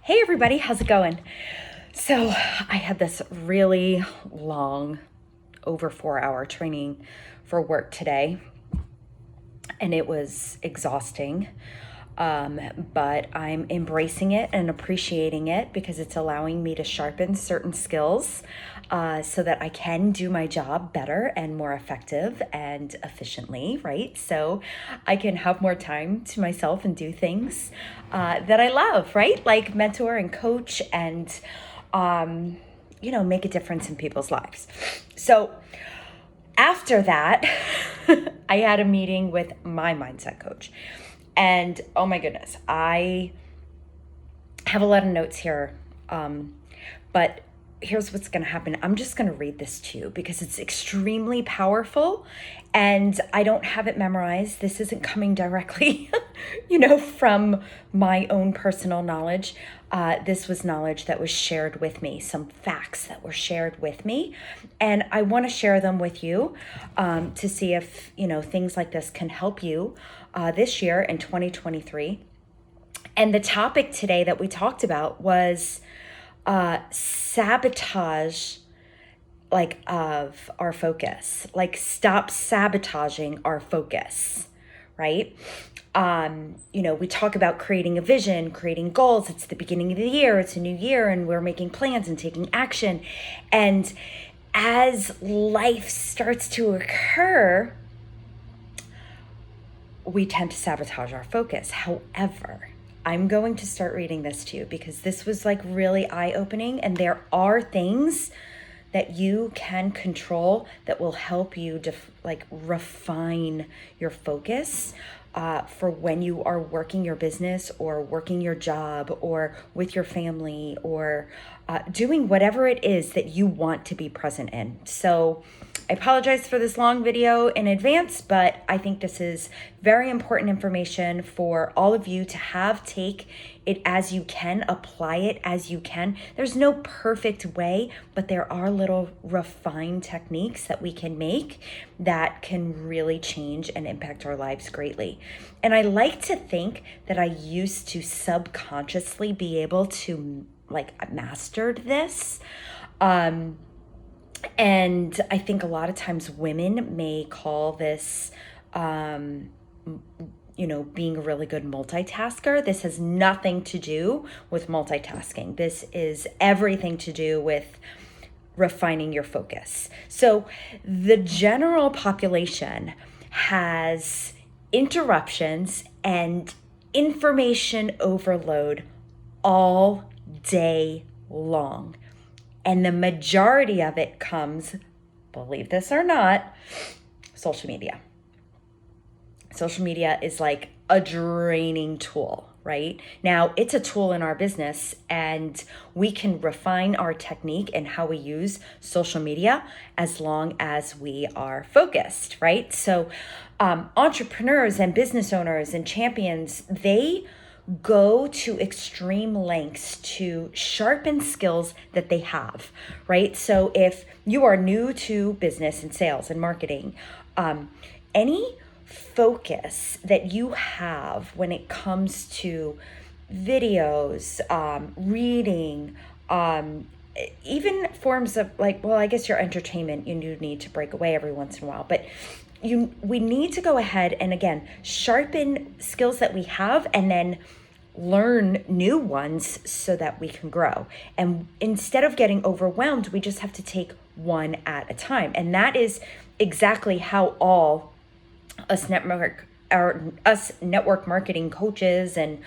Hey everybody, how's it going? So I had this really long, over 4 hour training for work today, and it was exhausting. But I'm embracing it and appreciating it because it's allowing me to sharpen certain skills so that I can do my job better and more effective and efficiently, right? So I can have more time to myself and do things that I love, right? Like mentor and coach and, make a difference in people's lives. So after that, I had a meeting with my mindset coach. And oh my goodness, I have a lot of notes here. But here's what's going to happen. I'm just going to read this to you because it's extremely powerful and I don't have it memorized. This isn't coming directly, from my own personal knowledge. This was knowledge that was shared with me, some facts that were shared with me. And I want to share them with you to see if, things like this can help you this year in 2023. And the topic today that we talked about was sabotage of our focus, stop sabotaging our focus, right? We talk about creating a vision, creating goals. It's the beginning of the year, it's a new year, and we're making plans and taking action. And as life starts to occur, we tend to sabotage our focus. However, I'm going to start reading this to you because this was really eye-opening, and there are things that you can control that will help you refine your focus for when you are working your business or working your job or with your family or doing whatever it is that you want to be present in. So I apologize for this long video in advance, but I think this is very important information for all of you to take it as you can, apply it as you can. There's no perfect way, but there are little refined techniques that we can make that can really change and impact our lives greatly. And I like to think that I used to subconsciously be able to mastered this. And I think a lot of times women may call this, being a really good multitasker. This has nothing to do with multitasking. This is everything to do with refining your focus. So the general population has interruptions and information overload all day long. And the majority of it comes, believe this or not, social media. Social media is like a draining tool, right? Now, it's a tool in our business, and we can refine our technique and how we use social media as long as we are focused, right? So entrepreneurs and business owners and champions, they go to extreme lengths to sharpen skills that they have, right? So if you are new to business and sales and marketing, any focus that you have when it comes to videos, reading, even forms of I guess your entertainment, you do need to break away every once in a while, but we need to go ahead and again, sharpen skills that we have and then learn new ones so that we can grow. And instead of getting overwhelmed, we just have to take one at a time. And that is exactly how all us network marketing coaches and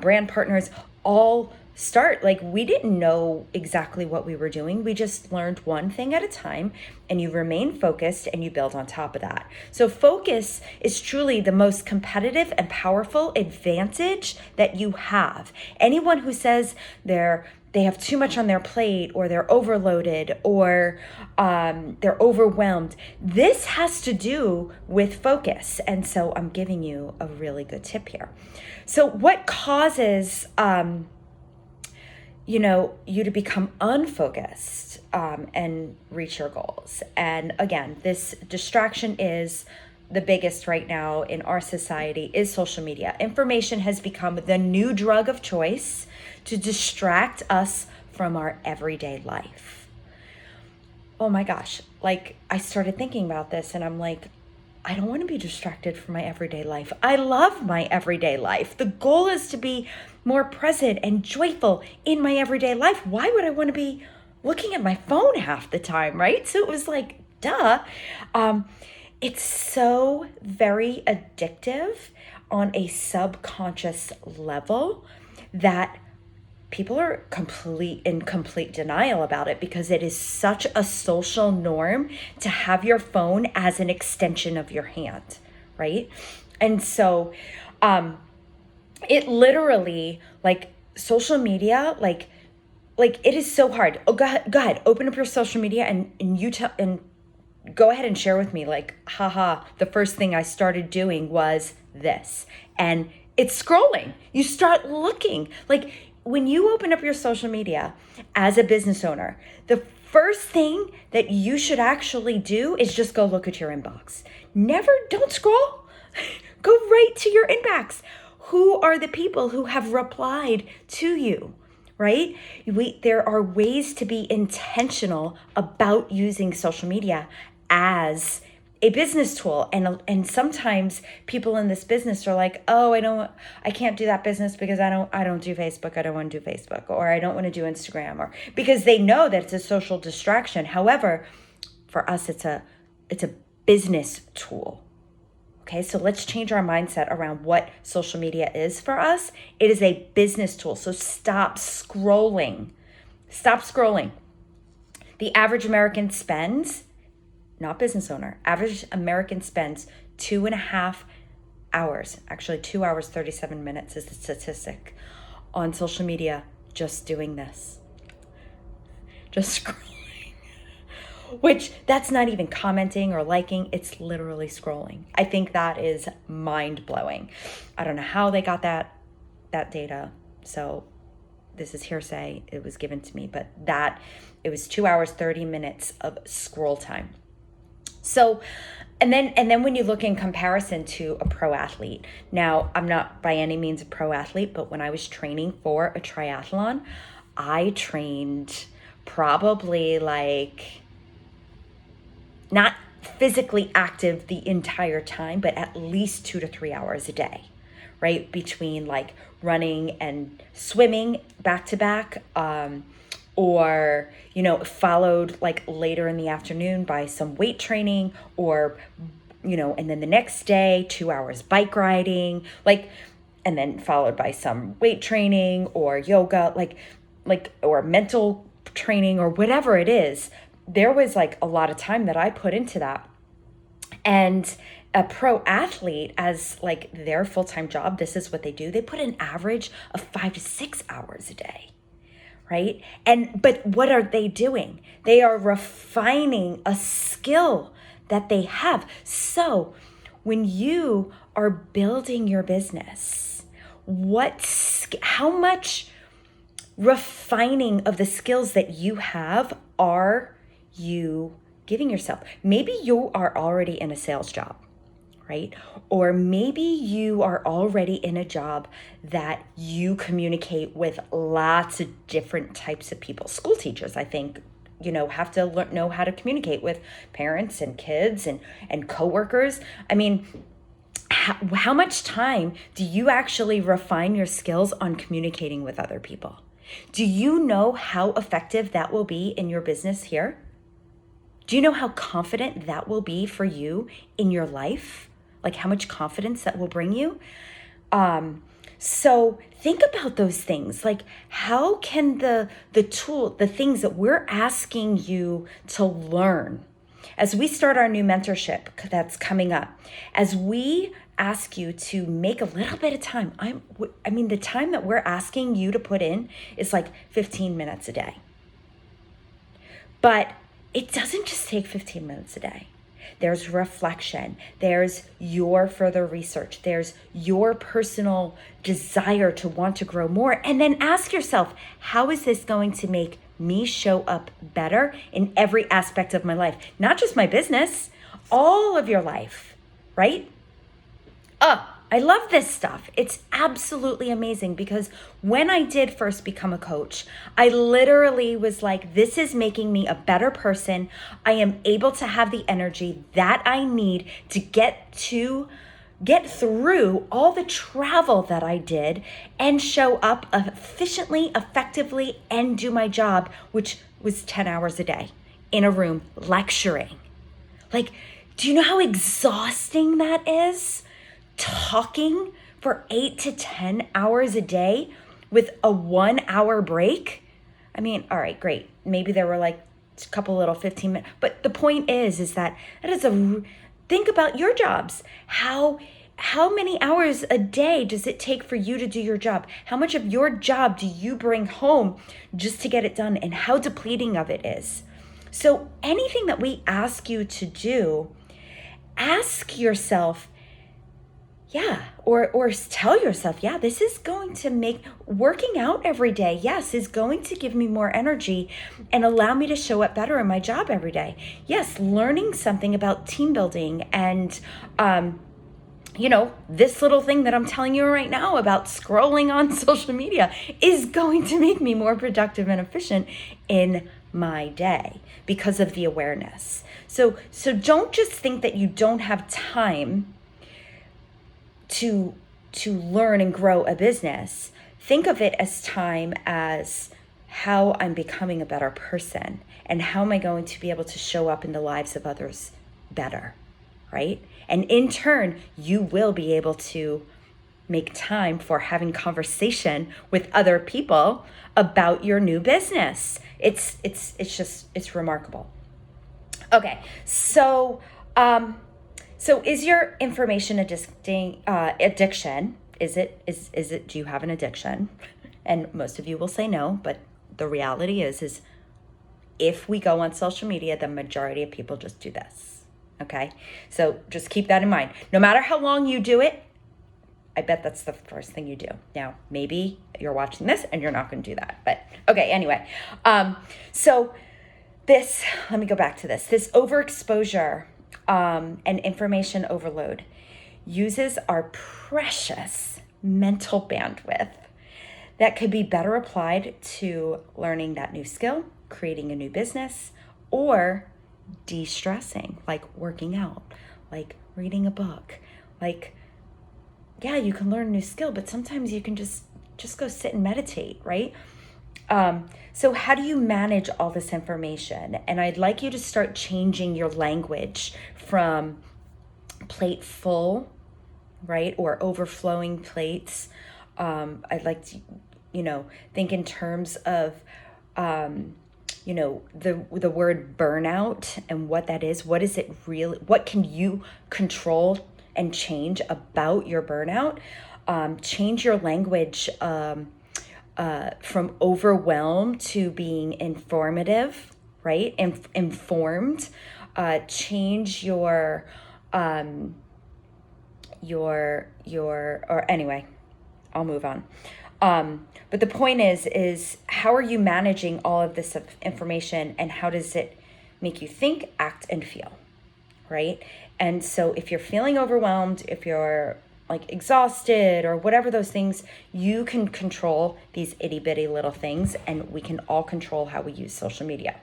brand partners all start. We didn't know exactly what we were doing. We just learned one thing at a time, and you remain focused and you build on top of that. So focus is truly the most competitive and powerful advantage that you have. Anyone who says they have too much on their plate, or they're overloaded, or they're overwhelmed, this has to do with focus. And so I'm giving you a really good tip here. So what causes you to become unfocused and reach your goals? And again, this distraction is the biggest right now in our society is social media. Information has become the new drug of choice to distract us from our everyday life. Oh my gosh, like I started thinking about this and I'm like, I don't want to be distracted from my everyday life. I love my everyday life. The goal is to be more present and joyful in my everyday life. Why would I want to be looking at my phone half the time, right? So it was like, duh. It's so very addictive on a subconscious level that people are in complete denial about it because it is such a social norm to have your phone as an extension of your hand, right? And so it literally, like, social media, like it is so hard. Oh, go ahead, open up your social media and you tell and go ahead and share with me, like, haha, the first thing I started doing was this. And it's scrolling. You start looking. Like, when you open up your social media as a business owner, the first thing that you should actually do is just go look at your inbox. Don't scroll. Go right to your inbox. Who are the people who have replied to you? Right? There are ways to be intentional about using social media as a business tool. And sometimes people in this business are like, oh, I can't do that business because I don't do Facebook. I don't want to do Facebook, or I don't want to do Instagram, or because they know that it's a social distraction. However, for us, it's a business tool. Okay, so let's change our mindset around what social media is for us. It is a business tool. So stop scrolling. Stop scrolling. The average American spends, not business owner, average American spends 2.5 hours, actually 2 hours, 37 minutes is the statistic, on social media just doing this. Just scrolling. Which, that's not even commenting or liking, it's literally scrolling. I think that is mind-blowing. I don't know how they got that data, so this is hearsay. It was given to me, but it was 2 hours, 30 minutes of scroll time. So, and then when you look in comparison to a pro athlete, now I'm not by any means a pro athlete, but when I was training for a triathlon, I trained probably like, not physically active the entire time, but at least 2 to 3 hours a day, right? Between like running and swimming back to back, or, followed like later in the afternoon by some weight training, or, and then the next day, 2 hours bike riding, and then followed by some weight training or yoga, or mental training or whatever it is. There was like a lot of time that I put into that. And a pro athlete, as like their full-time job, this is what they do. They put an average of 5 to 6 hours a day, right? But what are they doing? They are refining a skill that they have. So when you are building your business, how much refining of the skills that you have are you giving yourself? Maybe you are already in a sales job, right? Or maybe you are already in a job that you communicate with lots of different types of people. School teachers, I think, have to know how to communicate with parents and kids and coworkers. I mean, how much time do you actually refine your skills on communicating with other people? Do you know how effective that will be in your business here? Do you know how confident that will be for you in your life? Like how much confidence that will bring you? So think about those things. Like, how can the things that we're asking you to learn as we start our new mentorship that's coming up, as we ask you to make a little bit of time. I mean, the time that we're asking you to put in is like 15 minutes a day. But it doesn't just take 15 minutes a day. There's reflection. There's your further research. There's your personal desire to want to grow more. And then ask yourself, how is this going to make me show up better in every aspect of my life? Not just my business, all of your life. right? I love this stuff. It's absolutely amazing because when I did first become a coach, I literally was like, this is making me a better person. I am able to have the energy that I need to get through all the travel that I did and show up efficiently, effectively, and do my job, which was 10 hours a day in a room lecturing. Like, do you know how exhausting that is? Talking for 8 to 10 hours a day with a 1 hour break. I mean, all right, great. Maybe there were like a couple little 15 minutes, but the point is that think about your jobs. How many hours a day does it take for you to do your job? How much of your job do you bring home just to get it done, and how depleting of it is? So anything that we ask you to do, ask yourself, or tell yourself, this is going to make working out every day, is going to give me more energy and allow me to show up better in my job every day. Yes, learning something about team building and, this little thing that I'm telling you right now about scrolling on social media is going to make me more productive and efficient in my day because of the awareness. So don't just think that you don't have time to learn and grow a business. Think of it as time as how I'm becoming a better person and how am I going to be able to show up in the lives of others better, right? And in turn, you will be able to make time for having conversation with other people about your new business. It's remarkable. Okay, so is your information addiction? Is it? Do you have an addiction? And most of you will say no, but the reality is if we go on social media, the majority of people just do this. Okay, so just keep that in mind. No matter how long you do it, I bet that's the first thing you do. Now, maybe you're watching this and you're not going to do that, but okay. Anyway, so let me go back to this. This overexposure and information overload uses our precious mental bandwidth that could be better applied to learning that new skill, creating a new business, or de-stressing, like working out, like reading a book. Like, you can learn a new skill, but sometimes you can just go sit and meditate, right? So how do you manage all this information? And I'd like you to start changing your language from plate full, right? Or overflowing plates. I'd like to, think in terms of, the word burnout and what that is. What is it really? What can you control and change about your burnout? Change your language, from overwhelmed to being informative, right? Informed. Change or anyway, I'll move on. But the point is how are you managing all of this information, and how does it make you think, act, and feel, right? And so if you're feeling overwhelmed, if you're like exhausted or whatever those things, you can control these itty bitty little things, and we can all control how we use social media.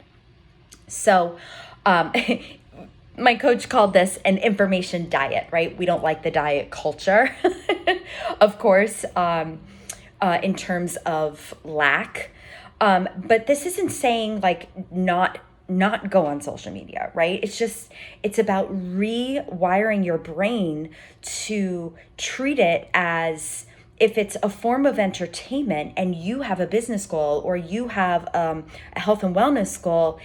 So my coach called this an information diet, right? We don't like the diet culture, of course, in terms of lack. But this isn't saying like not go on social media, right? It's about rewiring your brain to treat it as if it's a form of entertainment and you have a business goal, or you have a health and wellness goal,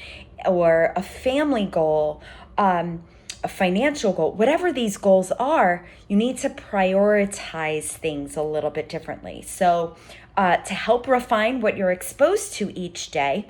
or a family goal, a financial goal, whatever these goals are, you need to prioritize things a little bit differently. So to help refine what you're exposed to each day,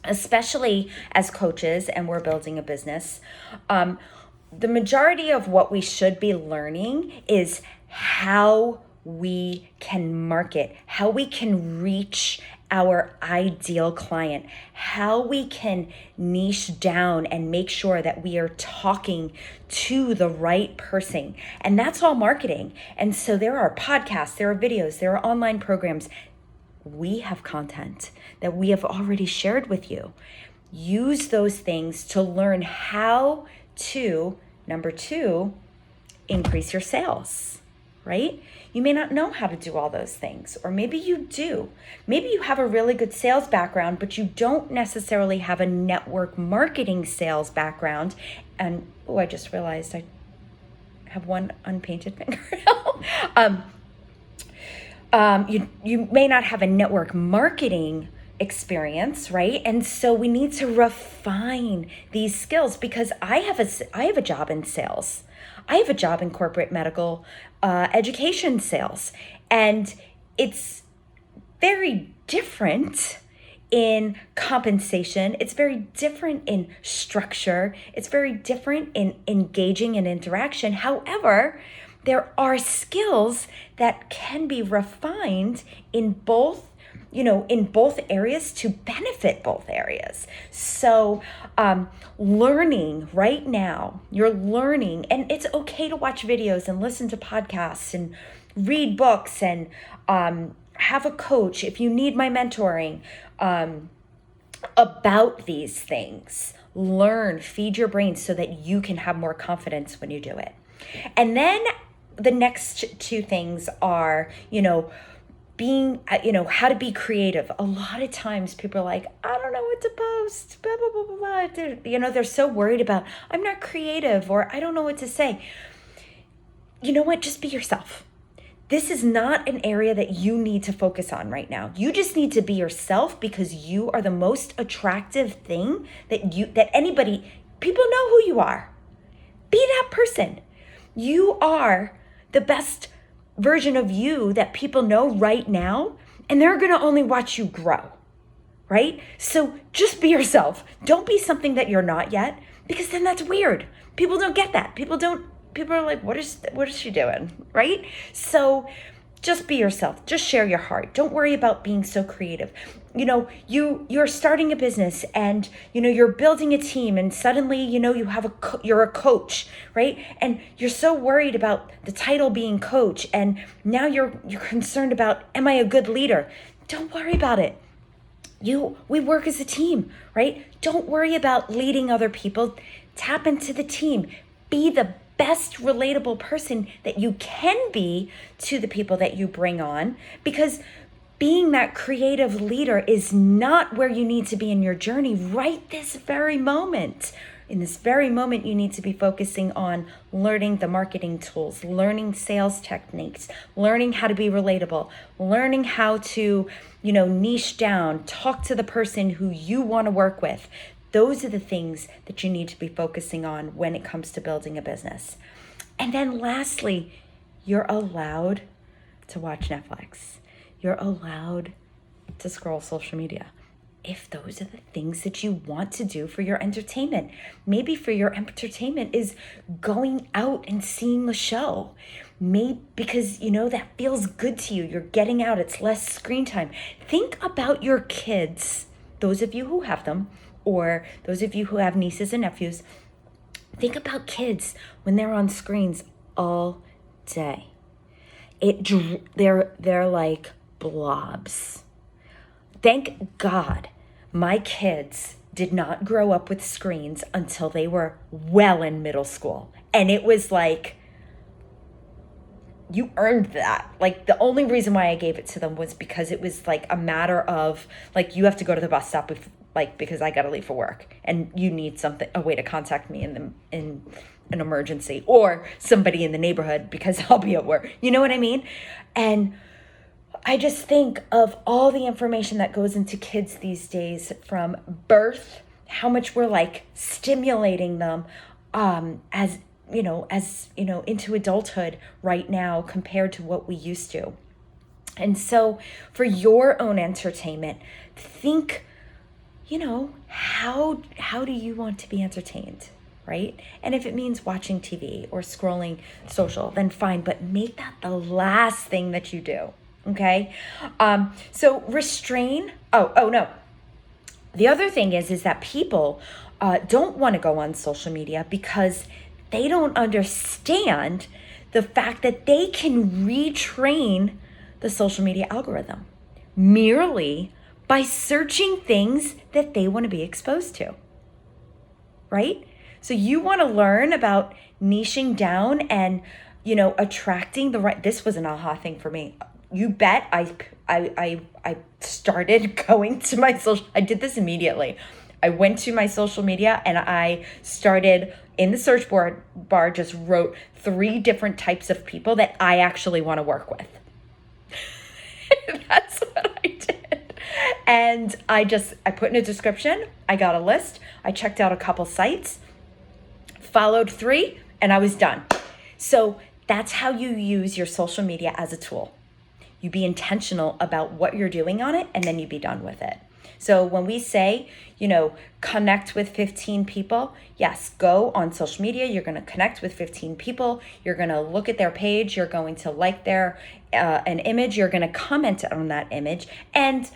especially as coaches and we're building a business, the majority of what we should be learning is how we can market, how we can reach our ideal client, how we can niche down and make sure that we are talking to the right person. And that's all marketing. And so there are podcasts, there are videos, there are online programs. We have content that we have already shared with you. Use those things to learn how to, number 2, increase your sales, right? You may not know how to do all those things, or maybe you do. Maybe you have a really good sales background, but you don't necessarily have a network marketing sales background. And I just realized I have one unpainted fingernail. You may not have a network marketing experience, right? And so we need to refine these skills, because I have a job in sales. I have a job in corporate medical education sales, and it's very different in compensation. It's very different in structure. It's very different in engaging and interaction. However, there are skills that can be refined in both areas to benefit both areas. So learning right now, you're learning, and it's okay to watch videos and listen to podcasts and read books and have a coach if you need my mentoring about these things. Learn, feed your brain so that you can have more confidence when you do it. And then the next 2 things are, being, how to be creative. A lot of times people are like, I don't know what to post, blah, blah, blah, blah, blah. They're so worried about, I'm not creative, or I don't know what to say. You know what? Just be yourself. This is not an area that you need to focus on right now. You just need to be yourself, because you are the most attractive thing that people know who you are. Be that person. You are the best version of you that people know right now, and they're going to only watch you grow, right? So just be yourself. Don't be something that you're not yet, because then that's weird. People don't get that. People are like, what is she doing, right? So just be yourself. Just share your heart. Don't worry about being so creative. You're starting a business, and you're building a team, and suddenly you're a coach, right? And you're so worried about the title being coach, and now you're concerned about, am I a good leader? Don't worry about it. We work as a team, right? Don't worry about leading other people. Tap into the team. Be the best relatable person that you can be to the people that you bring on, because being that creative leader is not where you need to be in your journey right this very moment. In this very moment, you need to be focusing on learning the marketing tools, learning sales techniques, learning how to be relatable, learning how to, niche down, talk to the person who you want to work with. Those are the things that you need to be focusing on when it comes to building a business. And then lastly, you're allowed to watch Netflix. You're allowed to scroll social media, if those are the things that you want to do for your entertainment. Maybe for your entertainment is going out and seeing the show. Maybe because, that feels good to you. You're getting out. It's less screen time. Think about your kids, those of you who have them, or those of you who have nieces and nephews. Think about kids when they're on screens all day. They're like blobs. Thank God my kids did not grow up with screens until they were well in middle school. And it was like, you earned that. Like, the only reason why I gave it to them was because it was like a matter of, like, you have to go to the bus stop because I got to leave for work, and you need a way to contact me in an emergency, or somebody in the neighborhood because I'll be at work. You know what I mean? And I just think of all the information that goes into kids these days from birth, how much we're like stimulating them as into adulthood right now compared to what we used to. And so for your own entertainment, think, how do you want to be entertained, right? And if it means watching TV or scrolling social, then fine, but make that the last thing that you do. Okay. So restrain. Oh no. The other thing is that people don't want to go on social media because they don't understand the fact that they can retrain the social media algorithm merely by searching things that they want to be exposed to, right? So you want to learn about niching down and, attracting the right. This was an aha thing for me. You bet I started going to my social. I did this immediately. I went to my social media and I started in the search bar, just wrote 3 different types of people that I actually want to work with. That's what I did. And I put in a description. I got a list. I checked out a couple sites, followed 3, and I was done. So that's how you use your social media as a tool. You be intentional about what you're doing on it, and then you be done with it. So when we say, connect with 15 people, yes, go on social media. You're going to connect with 15 people. You're going to look at their page. You're going to like an image. You're going to comment on that image. And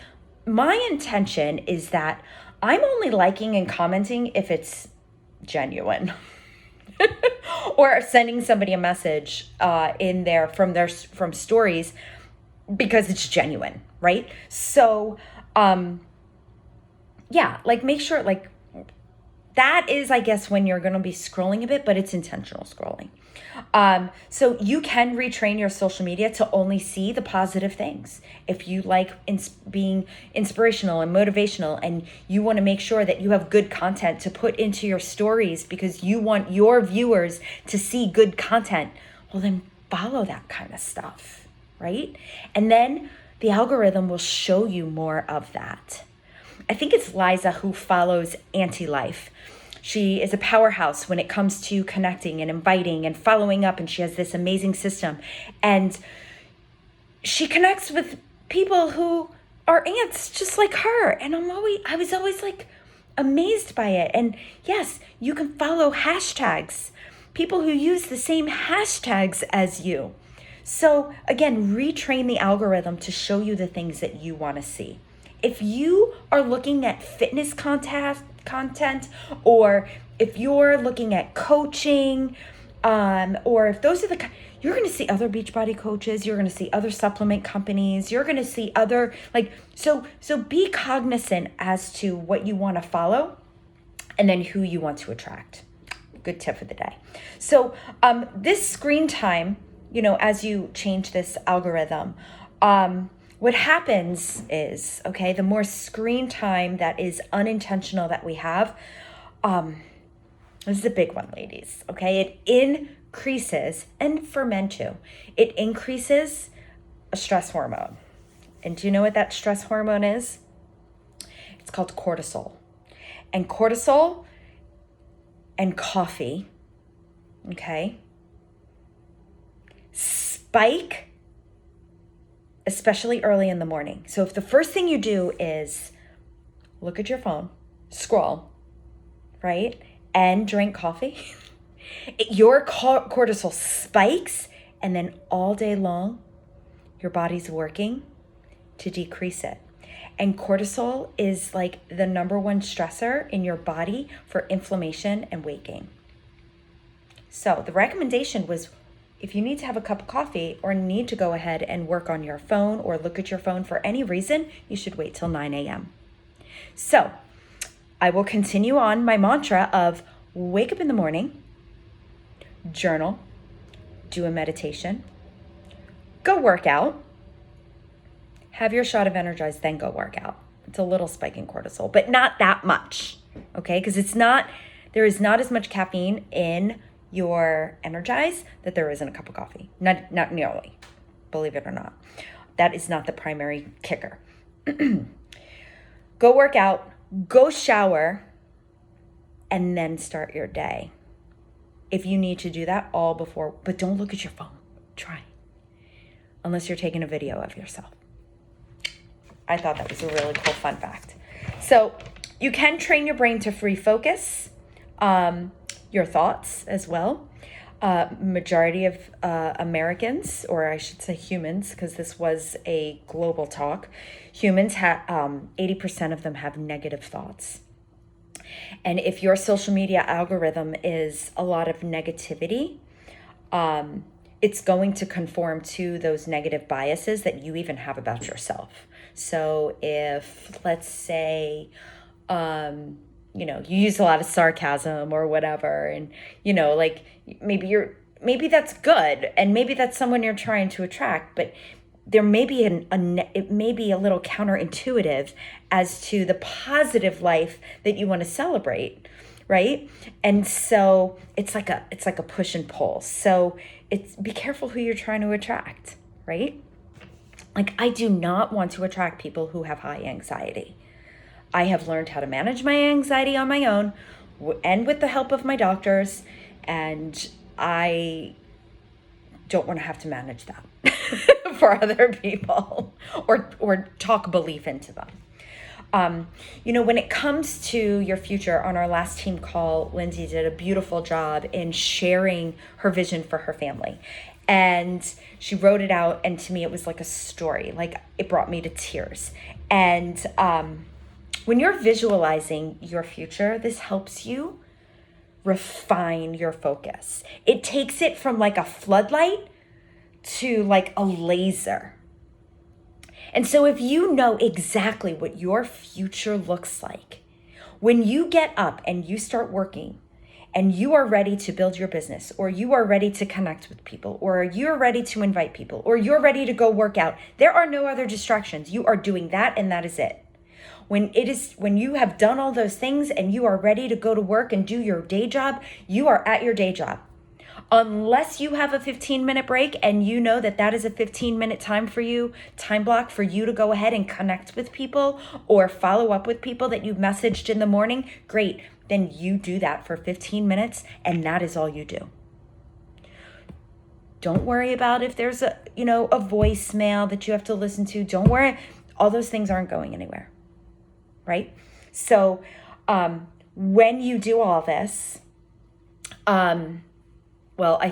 my intention is that I'm only liking and commenting if it's genuine. Or sending somebody a message in there from stories because it's genuine, right? So make sure that is, I guess, when you're going to be scrolling a bit, but it's intentional scrolling. So you can retrain your social media to only see the positive things. If you like being inspirational and motivational, and you want to make sure that you have good content to put into your stories because you want your viewers to see good content, well, then follow that kind of stuff, right? And then the algorithm will show you more of that. I think it's Liza who follows Anti-Life. She is a powerhouse when it comes to connecting and inviting and following up, and she has this amazing system. And she connects with people who are ants just like her. And I was always amazed by it. And yes, you can follow hashtags, people who use the same hashtags as you. So again, retrain the algorithm to show you the things that you want to see. If you are looking at fitness content, or if you're looking at coaching, or if those are you're going to see other Beachbody coaches, you're going to see other supplement companies, you're going to see other, so be cognizant as to what you want to follow and then who you want to attract. Good tip for the day. So this screen time, as you change this algorithm, what happens is, the more screen time that is unintentional that we have, this is a big one, ladies, it increases, and for men too, it increases a stress hormone. And do you know what that stress hormone is? It's called cortisol. And cortisol and coffee, spike, especially early in the morning. So if the first thing you do is look at your phone, scroll, right, and drink coffee, your cortisol spikes, and then all day long, your body's working to decrease it. And cortisol is the number one stressor in your body for inflammation and weight gain. So the recommendation was, if you need to have a cup of coffee or need to go ahead and work on your phone or look at your phone for any reason, you should wait till 9 a.m. So I will continue on my mantra of wake up in the morning, journal, do a meditation, go work out, have your shot of Energize, then go work out. It's a little spike in cortisol, but not that much, because there is not as much caffeine in your Energize that there is in a cup of coffee. Not nearly, believe it or not. That is not the primary kicker. Go work out, go shower, and then start your day. If you need to do that all before, but don't look at your phone. Try. Unless you're taking a video of yourself. I thought that was a really cool fun fact. So you can train your brain to free focus, your thoughts as well. Majority of Americans, or I should say humans, because this was a global talk, humans have 80% of them have negative thoughts. And if your social media algorithm is a lot of negativity, it's going to conform to those negative biases that you even have about yourself. So if, let's say, you use a lot of sarcasm or whatever, and, like maybe that's good, and maybe that's someone you're trying to attract, but there may be it may be a little counterintuitive as to the positive life that you want to celebrate, right? And so it's like a push and pull. So be careful who you're trying to attract, right? Like, I do not want to attract people who have high anxiety. I have learned how to manage my anxiety on my own and with the help of my doctors, and I don't want to have to manage that for other people or talk belief into them. When it comes to your future, on our last team call, Lindsay did a beautiful job in sharing her vision for her family. And she wrote it out, and to me, it was like a story. Like, it brought me to tears. And when you're visualizing your future, this helps you refine your focus. It takes it from like a floodlight to like a laser. And so if you know exactly what your future looks like, when you get up and you start working and you are ready to build your business, or you are ready to connect with people, or you're ready to invite people, or you're ready to go work out, there are no other distractions. You are doing that, and that is it. When you have done all those things and you are ready to go to work and do your day job, you are at your day job. Unless you have a 15-minute break and you know that is a 15-minute time block for you to go ahead and connect with people or follow up with people that you messaged in the morning, great. Then you do that for 15 minutes, and that is all you do. Don't worry about if there's a voicemail that you have to listen to. Don't worry. All those things aren't going anywhere. Right? So when you do all this, I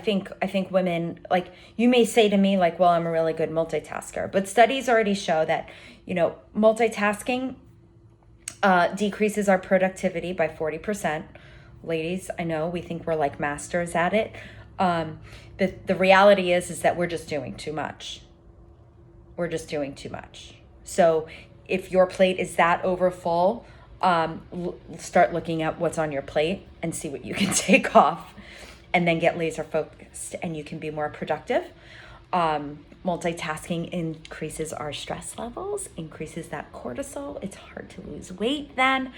think women, like, you may say to me, like, well, I'm a really good multitasker, but studies already show that, multitasking decreases our productivity by 40%. Ladies, I know we think we're like masters at it. The reality is that we're just doing too much. We're just doing too much. So if your plate is that over full, start looking at what's on your plate and see what you can take off, and then get laser focused, and you can be more productive. Multitasking increases our stress levels, increases that cortisol. It's hard to lose weight then.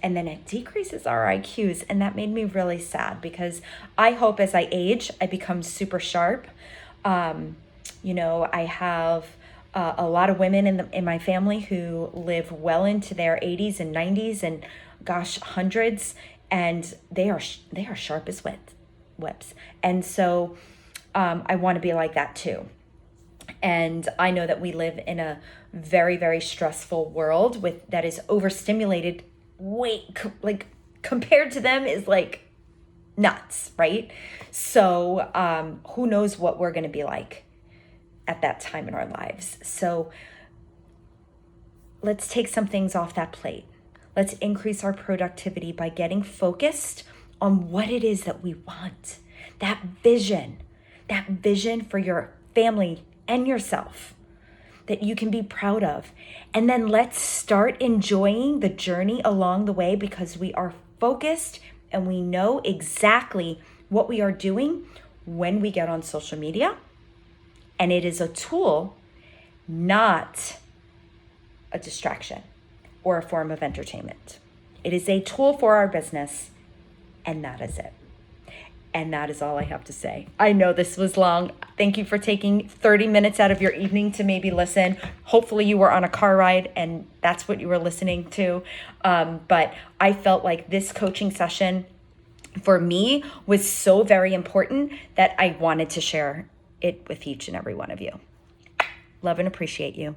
And then it decreases our IQs. And that made me really sad, because I hope as I age, I become super sharp. I have a lot of women in my family who live well into their 80s and 90s and hundreds, and they are sharp as whips. And so I want to be like that too. And I know that we live in a very, very stressful world that is overstimulated. Compared to them is like nuts, right? So who knows what we're going to be like at that time in our lives. So let's take some things off that plate. Let's increase our productivity by getting focused on what it is that we want. That vision for your family and yourself that you can be proud of. And then let's start enjoying the journey along the way, because we are focused and we know exactly what we are doing when we get on social media. And it is a tool, not a distraction or a form of entertainment. It is a tool for our business, and that is it. And that is all I have to say. I know this was long. Thank you for taking 30 minutes out of your evening to maybe listen. Hopefully you were on a car ride and that's what you were listening to. But I felt like this coaching session for me was so very important that I wanted to share it with each and every one of you. Love and appreciate you.